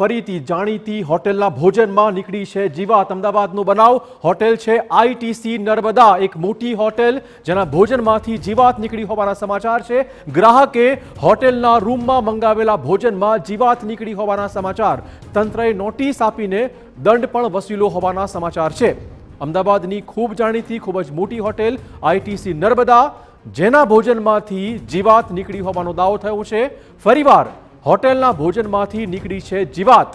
ફરીથી જાણીતી હોટેલના ભોજનમાં નીકળી છે જીવાત। અમદાવાદનો બનાવ હોટેલ છે આઈટીસી નર્મદા, એક મોટી હોટેલ જેના ભોજનમાંથી જીવાત નીકળી હોવાના સમાચાર છે। ગ્રાહકે હોટેલના રૂમમાં મંગાવેલા ભોજનમાં જીવાત નીકળી હોવાના સમાચાર। તંત્રએ નોટિસ આપીને દંડ પણ વસૂલ્યો હોવાના સમાચાર છે। અમદાવાદની ખૂબ જાણીતી ખૂબ જ મોટી હોટેલ આઈટીસી નર્મદા, જેના ભોજનમાંથી જીવાત નીકળી હોવાનો દાવો થયો છે। ફરીવાર હોટેલના ભોજનમાંથી નીકળી છે જીવાત।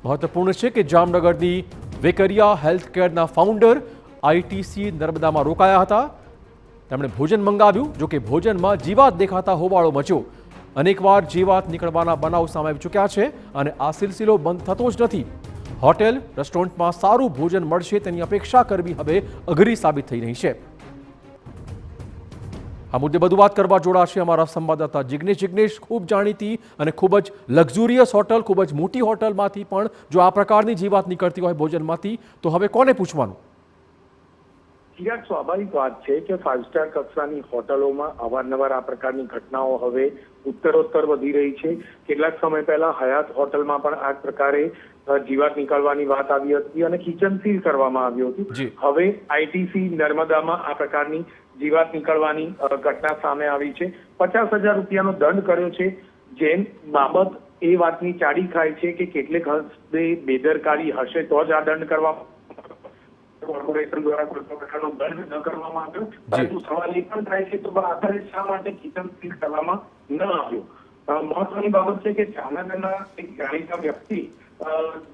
મહત્વપૂર્ણ છે કે જામનગરની વેકરિયા હેલ્થકેરના ફાઉન્ડર આઈટીસી નર્મદામાં રોકાયા હતા। તેમણે ભોજન મંગાવ્યું, જો કે ભોજનમાં જીવાત દેખાતા હોબાળો મચ્યો। અનેકવાર જીવાત નીકળવાના બનાવ સામે આવી ચૂક્યા છે અને આ સિલસિલો બંધ થતો જ નથી। હોટેલ રેસ્ટોરન્ટમાં સારું ભોજન મળશે તેની અપેક્ષા કરવી હવે અઘરી સાબિત થઈ રહી છે। આ મુદ્દે વધુ વાત કરવા જોડાશે અમારા સંવાદદાતા જિગ્નેશ। જિગ્નેશ, ખૂબ જાણીતી અને ખૂબ જ લક્ઝુરિયસ હોટલ, ખૂબ જ મોટી હોટલમાંથી પણ જો આ પ્રકારની જીવાત નીકળતી હોય ભોજનમાંથી, તો હવે કોને પૂછવાનું? સ્વાભાવિક વાત છે કે 5 સ્ટાર કક્ષાની હોટલોમાં અવારનવાર આ પ્રકારની ઘટનાઓ હવે ઉત્તરોત્તર વધી રહી છે। કેટલાક સમય પહેલા હયાત હોટલમાં પણ આ પ્રકારે જીવાત નીકળવાની વાત આવી હતી અને કિચન સીલ કરવામાં આવ્યું હતું। હવે આઈટીસી નર્મદામાં આ પ્રકારની જીવાત નીકળવાની ઘટના સામે આવી છે। 50,000 રૂપિયાનો દંડ કર્યો છે, જેમ બાબત એ વાતની ચાડી ખાય છે કે કેટલીક હદે બેદરકારી હશે તો જ આ દંડ કરવામાં, કોર્પોરેશન દ્વારા કોઈ પ્રકારનો દંડ ન કરવામાં આવ્યો। પરંતુ સવાલ એ પણ થાય છે તો આખરે શા માટે કિચન સીલ કરવામાં ન આવ્યો? મહત્વની બાબત છે કે જામનગરના એક જાણીતા વ્યક્તિ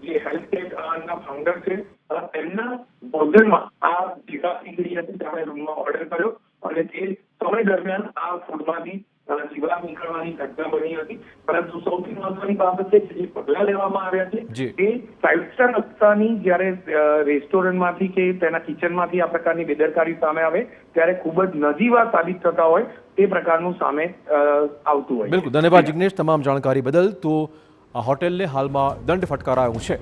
જે હેલ્થકેરના ફાઉન્ડર છે, તેમના ભોજનમાં આ જીવાત નીકળી હતી। તેમણે રૂમમાં ઓર્ડર કર્યો અને તે સમય દરમિયાન આ ફૂડમાંથી જીવાત નીકળવાની ઘટના બની હતી। પરંતુ સૌથી મહત્વની બાબત છે કે જે પગલાં લેવામાં આવ્યા છે તે 5 સ્ટાર કક્ષાની જ્યારે રેસ્ટોરન્ટમાંથી કે તેના કિચનમાંથી આ પ્રકારની બેદરકારી સામે આવે ત્યારે ખૂબ જ નજીવા સાબિત થતા હોય તે પ્રકારનું સામે આવતું હોય। બિલકુલ, ધન્યવાદ જિગ્નેશ તમામ જાણકારી બદલ। તો આ હોટેલને હાલમાં દંડ ફટકારાયો છે।